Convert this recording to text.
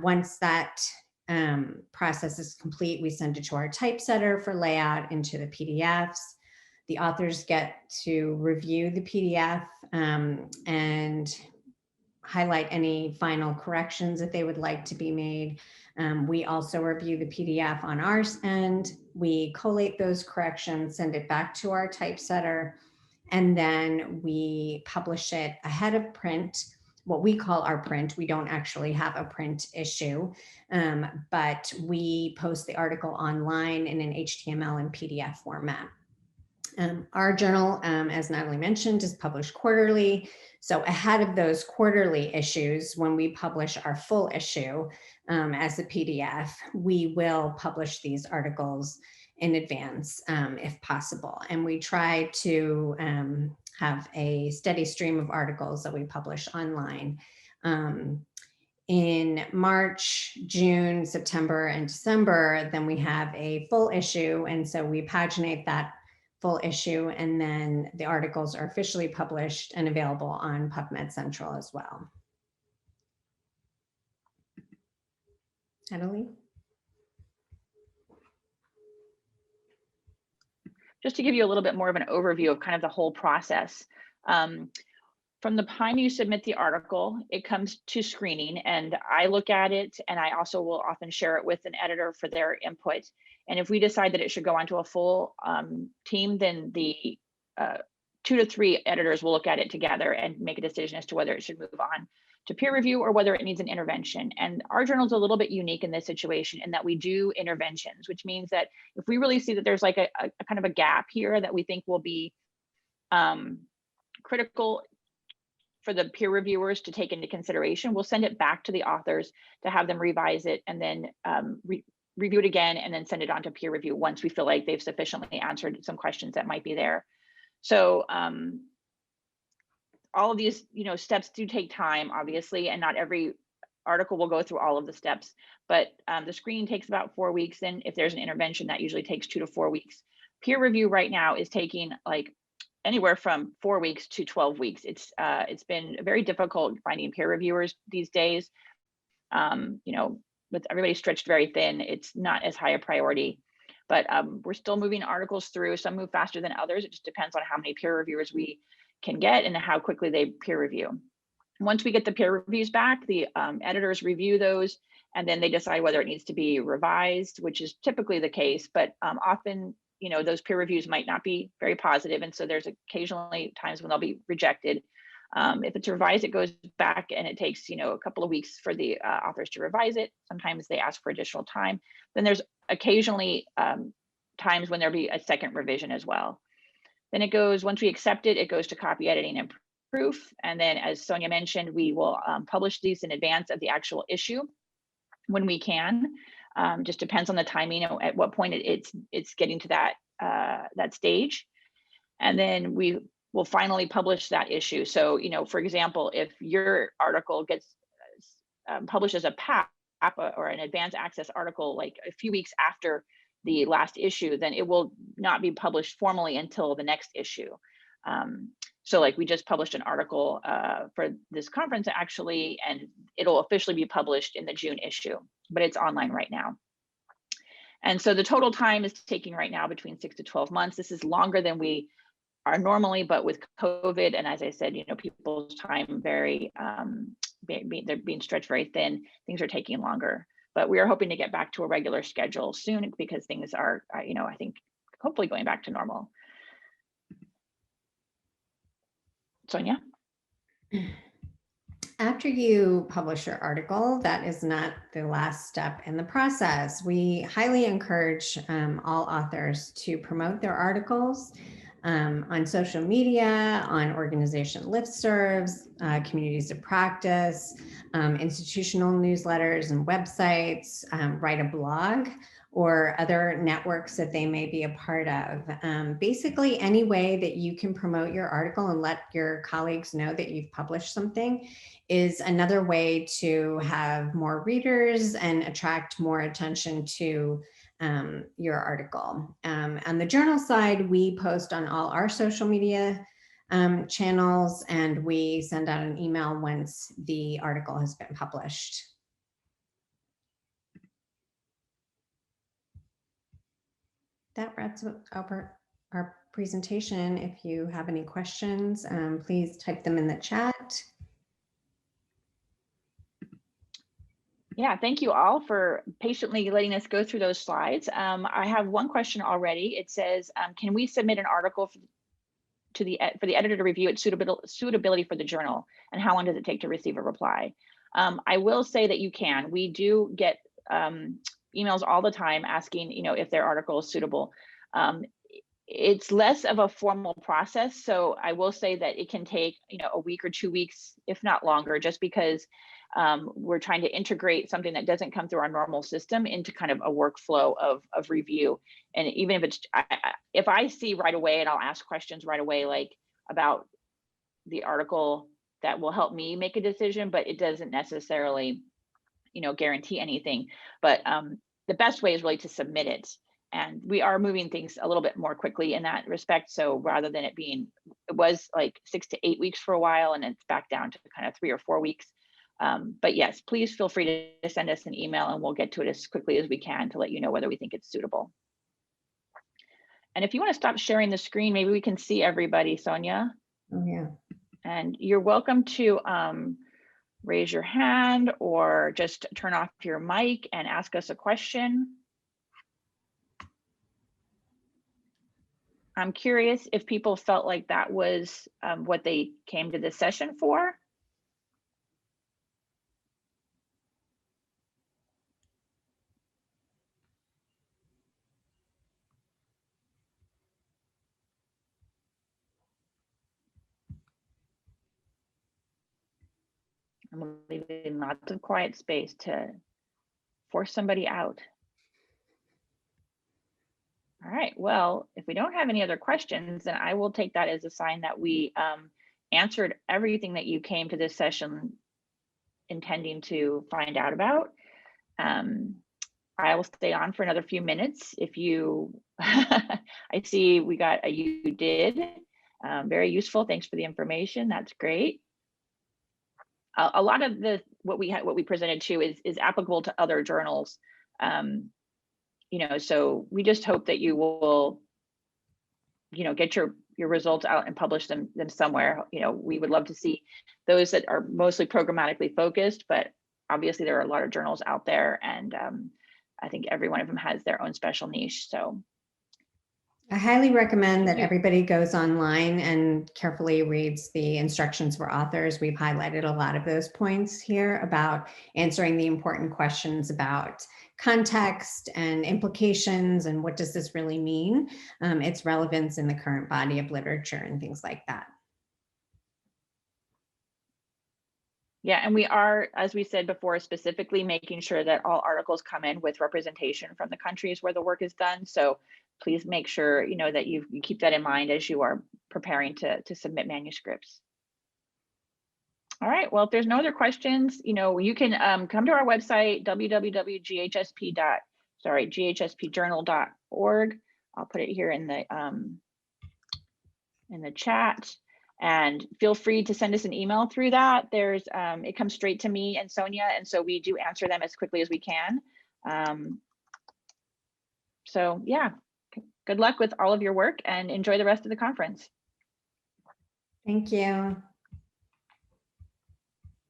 Once that process is complete, we send it to our typesetter for layout into the PDFs. The authors get to review the PDF and highlight any final corrections that they would like to be made. We also review the PDF on our end. We collate those corrections, send it back to our typesetter, and then we publish it ahead of print, what we call our print. We don't actually have a print issue, but we post the article online in an HTML and PDF format. Our journal, as Natalie mentioned, is published quarterly. So ahead of those quarterly issues, when we publish our full issue as a PDF, we will publish these articles in advance if possible. And we try to have a steady stream of articles that we publish online. In March, June, September, and December, then we have a full issue. And so we paginate that full issue, and then the articles are officially published and available on PubMed Central as well. Natalie? Just to give you a little bit more of an overview of kind of the whole process. From the time you submit the article, it comes to screening, and I look at it, and I also will often share it with an editor for their input. And if we decide that it should go onto a full team, then the 2 to 3 editors will look at it together and make a decision as to whether it should move on to peer review or whether it needs an intervention. And our journal is a little bit unique in this situation in that we do interventions, which means that if we really see that there's like a kind of a gap here that we think will be critical for the peer reviewers to take into consideration, we'll send it back to the authors to have them revise it and then review it again and then send it on to peer review once we feel like they've sufficiently answered some questions that might be there. So all of these, steps do take time, obviously, and not every article will go through all of the steps, but the screening takes about 4 weeks. And if there's an intervention, that usually takes 2 to 4 weeks. Peer review right now is taking like anywhere from 4 weeks to 12 weeks. It's been very difficult finding peer reviewers these days. With everybody stretched very thin, it's not as high a priority, but we're still moving articles through. Some move faster than others. It just depends on how many peer reviewers we can get and how quickly they peer review. Once we get the peer reviews back, the editors review those, and then they decide whether it needs to be revised, which is typically the case, but often those peer reviews might not be very positive. And so there's occasionally times when they'll be rejected. If it's revised, it goes back and it takes, a couple of weeks for the authors to revise it. Sometimes they ask for additional time. Then there's occasionally times when there'll be a second revision as well. Then it goes, once we accept it, it goes to copy editing and proof. And then as Sonia mentioned, we will publish these in advance of the actual issue when we can. Just depends on the timing, at what point it's getting to that stage. And then we will finally publish that issue. So, for example, if your article gets published as a PAP or an advanced access article, like a few weeks after the last issue, then it will not be published formally until the next issue. So like we just published an article for this conference actually, and it'll officially be published in the June issue, but it's online right now. And so the total time is taking right now between 6 to 12 months. This is longer than we are normally, but with COVID, and as I said, people's time they're being stretched very thin, things are taking longer. But we are hoping to get back to a regular schedule soon because things are, I think, hopefully going back to normal. Sonia? After you publish your article, that is not the last step in the process. We highly encourage all authors to promote their articles on social media, on organization listservs, communities of practice, institutional newsletters and websites, write a blog, or other networks that they may be a part of. Basically, any way that you can promote your article and let your colleagues know that you've published something is another way to have more readers and attract more attention to your article. On the journal side, we post on all our social media channels, and we send out an email once the article has been published. that wraps up our presentation. If you have any questions, please type them in the chat. Yeah, thank you all for patiently letting us go through those slides. I have one question already. It says, can we submit an article for the editor to review its suitability for the journal, and how long does it take to receive a reply? I will say that you can. We do get emails all the time asking, if their article is suitable. It's less of a formal process, so I will say that it can take a week or 2 weeks, if not longer, just because we're trying to integrate something that doesn't come through our normal system into kind of a workflow of review. And even if it's, if I see right away, and I'll ask questions right away, like about the article, that will help me make a decision, but it doesn't necessarily, guarantee anything. But the best way is really to submit it. And we are moving things a little bit more quickly in that respect. So rather than it was like 6 to 8 weeks for a while, and it's back down to kind of 3 or 4 weeks. But yes, please feel free to send us an email, and we'll get to it as quickly as we can to let you know whether we think it's suitable. And if you want to stop sharing the screen, maybe we can see everybody, Sonia. Oh, yeah. And you're welcome to raise your hand or just turn off your mic and ask us a question. I'm curious if people felt like that was what they came to this session for. I'm leaving lots of quiet space to force somebody out. All right, well, if we don't have any other questions, then I will take that as a sign that we answered everything that you came to this session intending to find out about. I will stay on for another few minutes. If you, I see we got a you did, very useful. Thanks for the information. That's great. A lot of what we presented to is applicable to other journals. So we just hope that you will, get your results out and publish them somewhere. We would love to see those that are mostly programmatically focused, but obviously there are a lot of journals out there, and I think every one of them has their own special niche. So I highly recommend that everybody goes online and carefully reads the instructions for authors. We've highlighted a lot of those points here about answering the important questions about context and implications and what does this really mean, its relevance in the current body of literature and things like that. Yeah, and we are, as we said before, specifically making sure that all articles come in with representation from the countries where the work is done. So please make sure that you keep that in mind as you are preparing to submit manuscripts. All right, well, if there's no other questions, you can come to our website, www.ghspjournal.org. I'll put it here in the chat, and feel free to send us an email through that. It comes straight to me and Sonia, and so we do answer them as quickly as we can. So yeah, good luck with all of your work, and enjoy the rest of the conference. Thank you.